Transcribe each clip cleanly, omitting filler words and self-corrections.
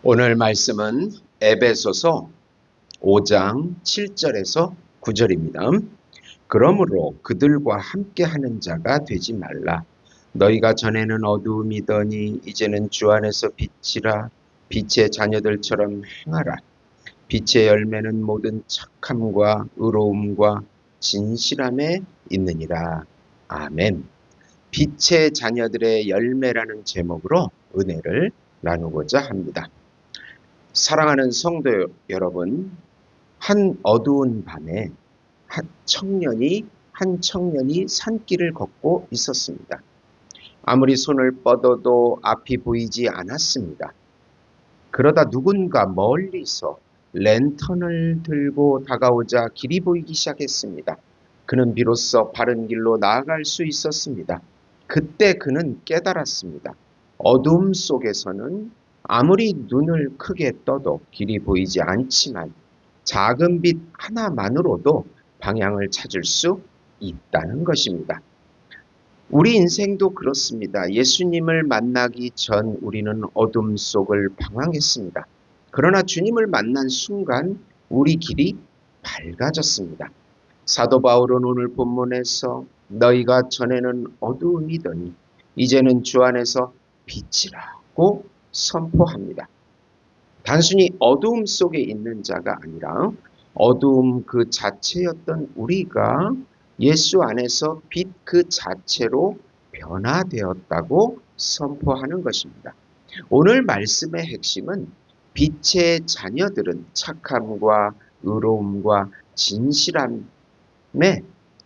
오늘 말씀은 에베소서 5장 7절에서 9절입니다. 그러므로 그들과 함께하는 자가 되지 말라. 너희가 전에는 어두움이더니 이제는 주 안에서 빛이라. 빛의 자녀들처럼 행하라. 빛의 열매는 모든 착함과 의로움과 진실함에 있느니라. 아멘. 빛의 자녀들의 열매라는 제목으로 은혜를 나누고자 합니다. 사랑하는 성도 여러분, 한 어두운 밤에 한 청년이 산길을 걷고 있었습니다. 아무리 손을 뻗어도 앞이 보이지 않았습니다. 그러다 누군가 멀리서 랜턴을 들고 다가오자 길이 보이기 시작했습니다. 그는 비로소 바른 길로 나아갈 수 있었습니다. 그때 그는 깨달았습니다. 어둠 속에서는 아무리 눈을 크게 떠도 길이 보이지 않지만 작은 빛 하나만으로도 방향을 찾을 수 있다는 것입니다. 우리 인생도 그렇습니다. 예수님을 만나기 전 우리는 어둠 속을 방황했습니다. 그러나 주님을 만난 순간 우리 길이 밝아졌습니다. 사도 바울은 오늘 본문에서 너희가 전에는 어두움이더니 이제는 주 안에서 빛이라고 선포합니다. 단순히 어두움 속에 있는 자가 아니라 어두움 그 자체였던 우리가 예수 안에서 빛 그 자체로 변화되었다고 선포하는 것입니다. 오늘 말씀의 핵심은 빛의 자녀들은 착함과 의로움과 진실함의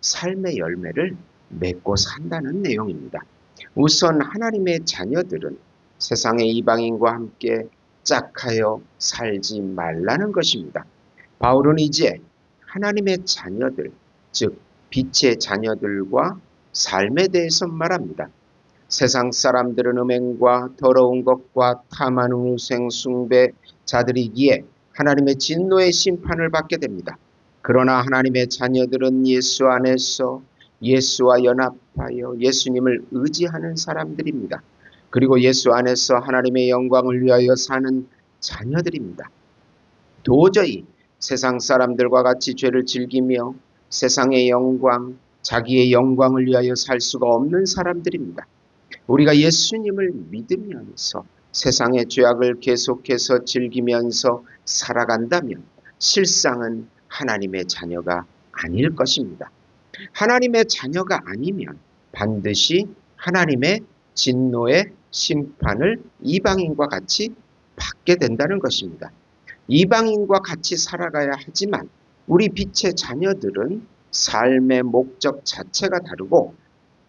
삶의 열매를 맺고 산다는 내용입니다. 우선 하나님의 자녀들은 세상의 이방인과 함께 짝하여 살지 말라는 것입니다. 바울은 이제 하나님의 자녀들, 즉 빛의 자녀들과 삶에 대해서 말합니다. 세상 사람들은 음행과 더러운 것과 탐하는 우생 숭배자들이기에 하나님의 진노의 심판을 받게 됩니다. 그러나 하나님의 자녀들은 예수 안에서 예수와 연합하여 예수님을 의지하는 사람들입니다. 그리고 예수 안에서 하나님의 영광을 위하여 사는 자녀들입니다. 도저히 세상 사람들과 같이 죄를 즐기며 세상의 영광, 자기의 영광을 위하여 살 수가 없는 사람들입니다. 우리가 예수님을 믿으면서 세상의 죄악을 계속해서 즐기면서 살아간다면 실상은 하나님의 자녀가 아닐 것입니다. 하나님의 자녀가 아니면 반드시 하나님의 진노의 심판을 이방인과 같이 받게 된다는 것입니다. 이방인과 같이 살아가야 하지만 우리 빛의 자녀들은 삶의 목적 자체가 다르고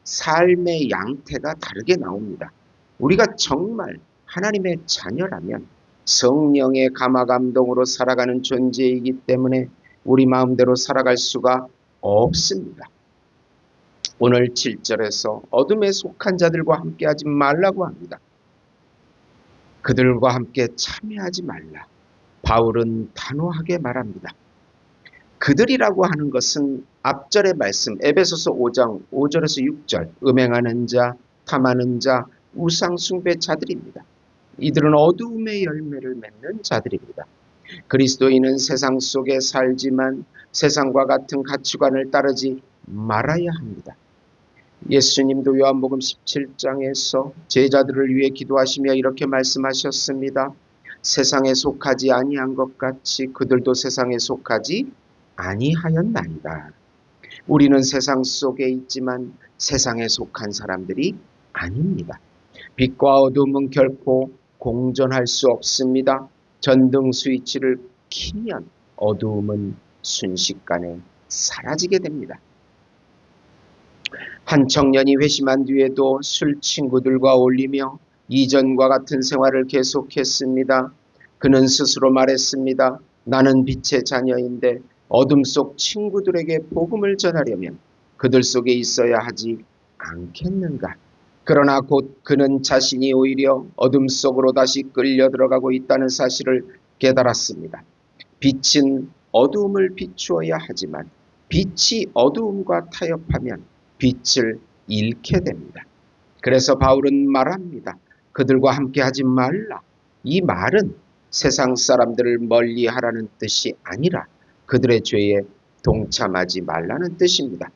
삶의 양태가 다르게 나옵니다. 우리가 정말 하나님의 자녀라면 성령의 감화감동으로 살아가는 존재이기 때문에 우리 마음대로 살아갈 수가 없습니다. 오늘 7절에서 어둠에 속한 자들과 함께하지 말라고 합니다. 그들과 함께 참여하지 말라. 바울은 단호하게 말합니다. 그들이라고 하는 것은 앞절의 말씀 에베소서 5장 5절에서 6절 음행하는 자, 탐하는 자, 우상숭배자들입니다. 이들은 어두움의 열매를 맺는 자들입니다. 그리스도인은 세상 속에 살지만 세상과 같은 가치관을 따르지 말아야 합니다. 예수님도 요한복음 17장에서 제자들을 위해 기도하시며 이렇게 말씀하셨습니다. 세상에 속하지 아니한 것 같이 그들도 세상에 속하지 아니하였나이다. 우리는 세상 속에 있지만 세상에 속한 사람들이 아닙니다. 빛과 어둠은 결코 공존할 수 없습니다. 전등 스위치를 키면 어두움은 순식간에 사라지게 됩니다. 한 청년이 회심한 뒤에도 술 친구들과 어울리며 이전과 같은 생활을 계속했습니다. 그는 스스로 말했습니다. 나는 빛의 자녀인데 어둠 속 친구들에게 복음을 전하려면 그들 속에 있어야 하지 않겠는가. 그러나 곧 그는 자신이 오히려 어둠 속으로 다시 끌려 들어가고 있다는 사실을 깨달았습니다. 빛은 어두움을 비추어야 하지만 빛이 어두움과 타협하면 빛을 잃게 됩니다. 그래서 바울은 말합니다. 그들과 함께 하지 말라. 이 말은 세상 사람들을 멀리하라는 뜻이 아니라 그들의 죄에 동참하지 말라는 뜻입니다.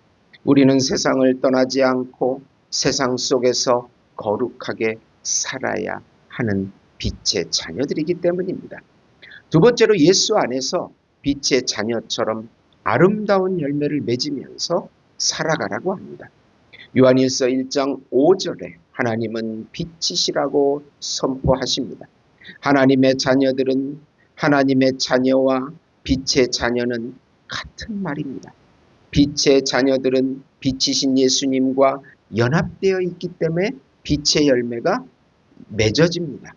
우리는 세상을 떠나지 않고 세상 속에서 거룩하게 살아야 하는 빛의 자녀들이기 때문입니다. 두 번째로 예수 안에서 빛의 자녀처럼 아름다운 열매를 맺으면서 살아가라고 합니다. 요한일서 1장 5절에 하나님은 빛이시라고 선포하십니다. 하나님의 자녀들은 하나님의 자녀와 빛의 자녀는 같은 말입니다. 빛의 자녀들은 빛이신 예수님과 연합되어 있기 때문에 빛의 열매가 맺어집니다.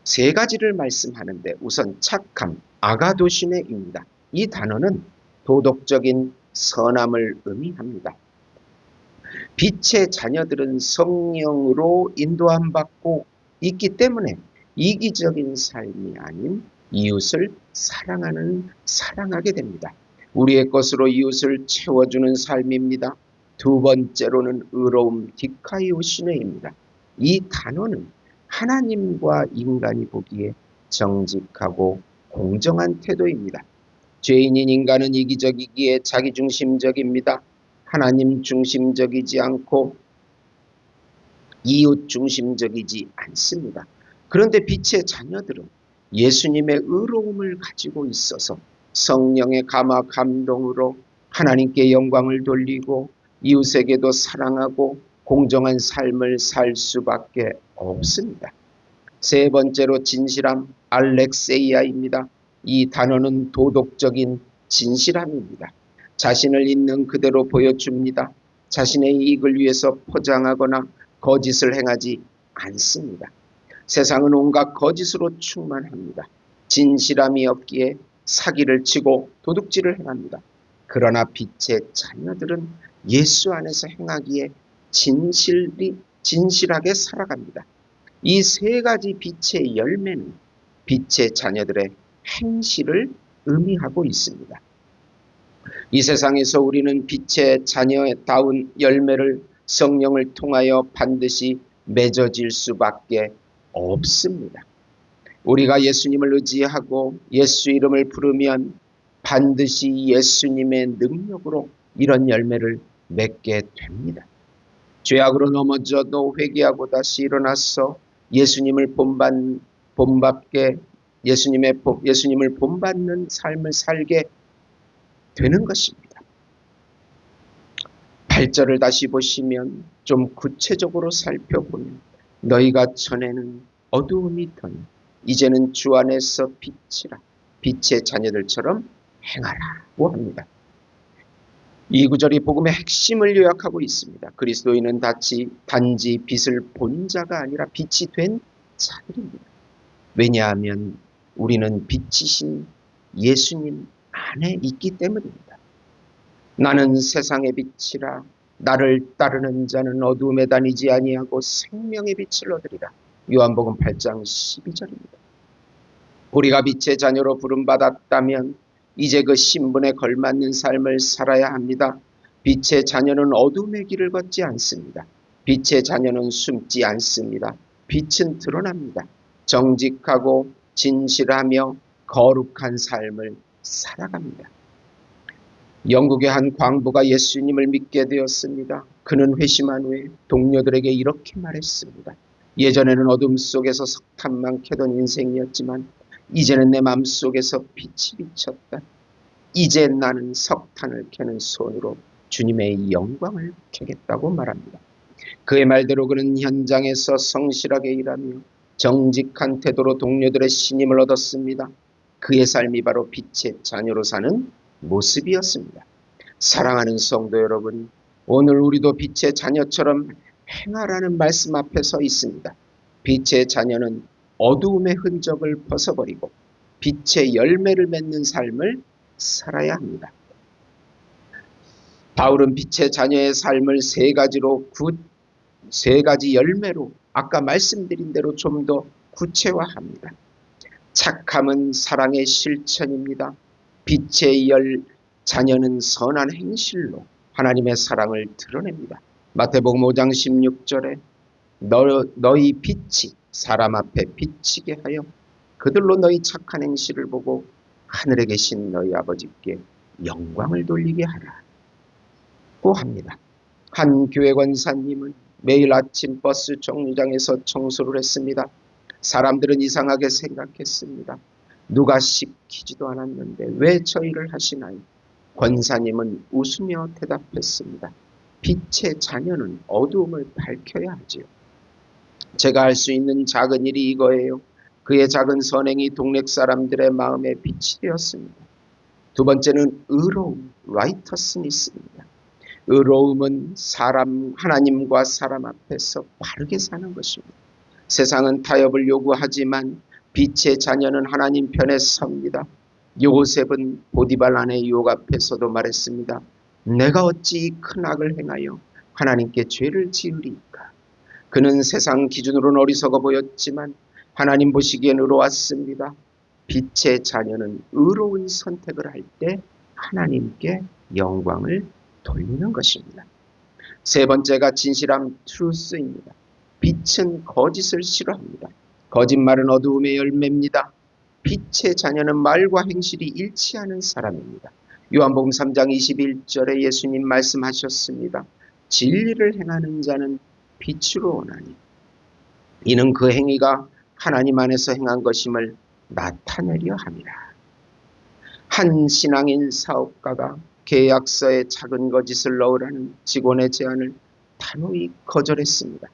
세 가지를 말씀하는데 우선 착함, 아가도시네입니다. 이 단어는 도덕적인 선함을 의미합니다. 빛의 자녀들은 성령으로 인도함 받고 있기 때문에 이기적인 삶이 아닌 이웃을 사랑하게 됩니다. 우리의 것으로 이웃을 채워주는 삶입니다. 두 번째로는 의로움, 디카이오시네입니다. 이 단어는 하나님과 인간이 보기에 정직하고 공정한 태도입니다. 죄인인 인간은 이기적이기에 자기중심적입니다. 하나님 중심적이지 않고 이웃 중심적이지 않습니다. 그런데 빛의 자녀들은 예수님의 의로움을 가지고 있어서 성령의 감화 감동으로 하나님께 영광을 돌리고 이웃에게도 사랑하고 공정한 삶을 살 수밖에 없습니다. 세 번째로 진실함, 알렉세이아입니다. 이 단어는 도덕적인 진실함입니다. 자신을 있는 그대로 보여줍니다. 자신의 이익을 위해서 포장하거나 거짓을 행하지 않습니다. 세상은 온갖 거짓으로 충만합니다. 진실함이 없기에 사기를 치고 도둑질을 행합니다. 그러나 빛의 자녀들은 예수 안에서 행하기에 진실하게 살아갑니다. 이 세 가지 빛의 열매는 빛의 자녀들의 행실을 의미하고 있습니다. 이 세상에서 우리는 빛의 자녀다운 열매를 성령을 통하여 반드시 맺어질 수밖에 없습니다. 우리가 예수님을 의지하고 예수 이름을 부르면 반드시 예수님의 능력으로 이런 열매를 맺게 됩니다. 죄악으로 넘어져도 회개하고 다시 일어나서 예수님을 본받는 삶을 살게 되는 것입니다. 8절을 다시 보시면 좀 구체적으로 살펴보면 너희가 전에는 어두움이더니 이제는 주 안에서 빛이라 빛의 자녀들처럼 행하라고 합니다. 이 구절이 복음의 핵심을 요약하고 있습니다. 그리스도인은 단지 빛을 본 자가 아니라 빛이 된 자들입니다. 왜냐하면 우리는 빛이신 예수님 안에 있기 때문입니다. 나는 세상의 빛이라 나를 따르는 자는 어두움에 다니지 아니하고 생명의 빛을 얻으리라. 요한복음 8장 12절입니다. 우리가 빛의 자녀로 부름받았다면 이제 그 신분에 걸맞는 삶을 살아야 합니다. 빛의 자녀는 어둠의 길을 걷지 않습니다. 빛의 자녀는 숨지 않습니다. 빛은 드러납니다. 정직하고 진실하며 거룩한 삶을 살아갑니다. 영국의 한 광부가 예수님을 믿게 되었습니다. 그는 회심한 후에 동료들에게 이렇게 말했습니다. 예전에는 어둠 속에서 석탄만 캐던 인생이었지만 이제는 내 마음속에서 빛이 비쳤다. 이제 나는 석탄을 캐는 손으로 주님의 영광을 캐겠다고 말합니다. 그의 말대로 그는 현장에서 성실하게 일하며 정직한 태도로 동료들의 신임을 얻었습니다. 그의 삶이 바로 빛의 자녀로 사는 모습이었습니다. 사랑하는 성도 여러분, 오늘 우리도 빛의 자녀처럼 행하라는 말씀 앞에 서 있습니다. 빛의 자녀는 어두움의 흔적을 벗어버리고 빛의 열매를 맺는 삶을 살아야 합니다. 바울은 빛의 자녀의 삶을 세 가지 열매로 아까 말씀드린 대로 좀 더 구체화합니다. 착함은 사랑의 실천입니다. 빛의 자녀는 선한 행실로 하나님의 사랑을 드러냅니다. 마태복음 5장 16절에 너희 빛이 사람 앞에 비치게 하여 그들로 너희 착한 행실을 보고 하늘에 계신 너희 아버지께 영광을 돌리게 하라고 합니다. 한 교회 권사님은 매일 아침 버스 정류장에서 청소를 했습니다. 사람들은 이상하게 생각했습니다. 누가 시키지도 않았는데 왜 저 일을 하시나요? 권사님은 웃으며 대답했습니다. 빛의 자녀는 어두움을 밝혀야 하지요. 제가 할 수 있는 작은 일이 이거예요. 그의 작은 선행이 동네 사람들의 마음에 빛이 되었습니다. 두 번째는 의로움, 라이터스니스입니다. 의로움은 하나님과 사람 앞에서 바르게 사는 것입니다. 세상은 타협을 요구하지만 빛의 자녀는 하나님 편에 섭니다. 요셉은 보디발 아내 유혹 앞에서도 말했습니다. 내가 어찌 이 큰 악을 행하여 하나님께 죄를 지으리까. 그는 세상 기준으로는 어리석어 보였지만 하나님 보시기엔 의로웠습니다. 빛의 자녀는 의로운 선택을 할 때 하나님께 영광을 돌리는 것입니다. 세 번째가 진실함, 트루스입니다. 빛은 거짓을 싫어합니다. 거짓말은 어두움의 열매입니다. 빛의 자녀는 말과 행실이 일치하는 사람입니다. 요한복음 3장 21절에 예수님 말씀하셨습니다. 진리를 행하는 자는 빛으로 오나니 이는 그 행위가 하나님 안에서 행한 것임을 나타내려 함이라. 한 신앙인 사업가가 계약서에 작은 거짓을 넣으라는 직원의 제안을 단호히 거절했습니다.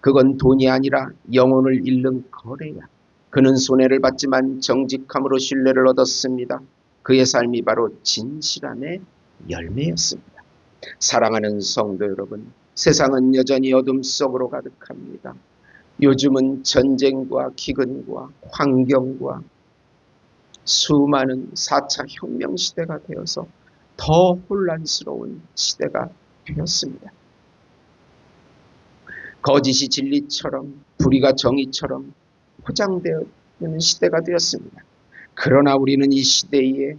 그건 돈이 아니라 영혼을 잃는 거래야. 그는 손해를 받지만 정직함으로 신뢰를 얻었습니다. 그의 삶이 바로 진실함의 열매였습니다. 사랑하는 성도 여러분, 세상은 여전히 어둠 속으로 가득합니다. 요즘은 전쟁과 기근과 환경과 수많은 4차 혁명 시대가 되어서 더 혼란스러운 시대가 되었습니다. 거짓이 진리처럼 불의가 정의처럼 포장되는 시대가 되었습니다. 그러나 우리는 이 시대에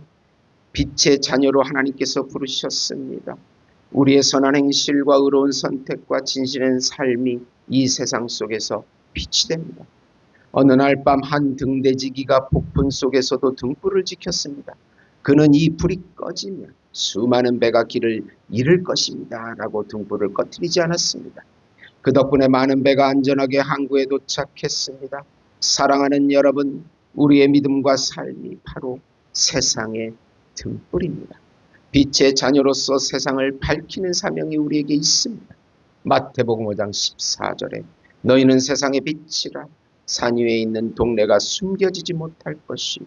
빛의 자녀로 하나님께서 부르셨습니다. 우리의 선한 행실과 의로운 선택과 진실한 삶이 이 세상 속에서 빛이 됩니다. 어느 날 밤 한 등대지기가 폭풍 속에서도 등불을 지켰습니다. 그는 이 불이 꺼지면 수많은 배가 길을 잃을 것입니다 라고 등불을 꺼뜨리지 않았습니다. 그 덕분에 많은 배가 안전하게 항구에 도착했습니다. 사랑하는 여러분, 우리의 믿음과 삶이 바로 세상의 등불입니다. 빛의 자녀로서 세상을 밝히는 사명이 우리에게 있습니다. 마태복음 5장 14절에 너희는 세상의 빛이라. 산 위에 있는 동네가 숨겨지지 못할 것이요.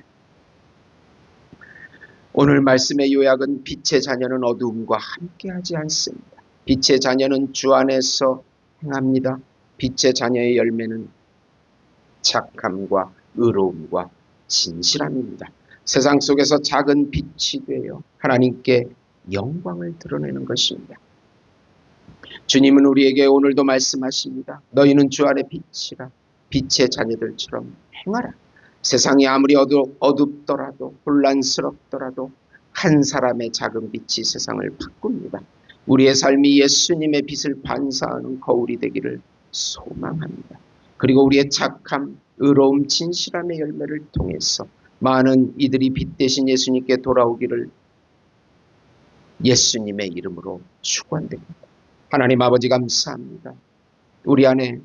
오늘 말씀의 요약은 빛의 자녀는 어두움과 함께하지 않습니다. 빛의 자녀는 주 안에서 행합니다. 빛의 자녀의 열매는 착함과 의로움과 진실함입니다. 세상 속에서 작은 빛이 되어 하나님께 영광을 드러내는 것입니다. 주님은 우리에게 오늘도 말씀하십니다. 너희는 주 안의 빛이라. 빛의 자녀들처럼 행하라. 세상이 아무리 어둡더라도 혼란스럽더라도 한 사람의 작은 빛이 세상을 바꿉니다. 우리의 삶이 예수님의 빛을 반사하는 거울이 되기를 소망합니다. 그리고 우리의 착함, 의로움, 진실함의 열매를 통해서 많은 이들이 빛 대신 예수님께 돌아오기를 예수님의 이름으로 축원드립니다. 하나님 아버지 감사합니다. 우리 안에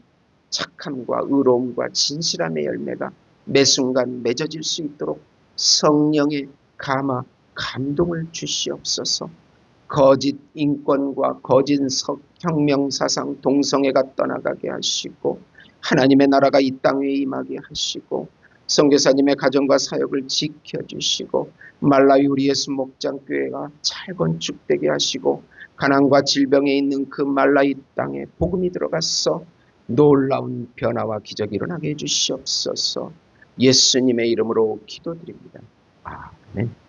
착함과 의로움과 진실함의 열매가 매 순간 맺어질 수 있도록 성령의 감화, 감동을 주시옵소서. 거짓 인권과 거짓 혁명사상 동성애가 떠나가게 하시고 하나님의 나라가 이 땅 위에 임하게 하시고 선교사님의 가정과 사역을 지켜주시고 말라위 우리 예수 목장교회가 잘 건축되게 하시고 가난과 질병에 있는 그 말라위 땅에 복음이 들어가서 놀라운 변화와 기적이 일어나게 해주시옵소서. 예수님의 이름으로 기도드립니다. 아멘.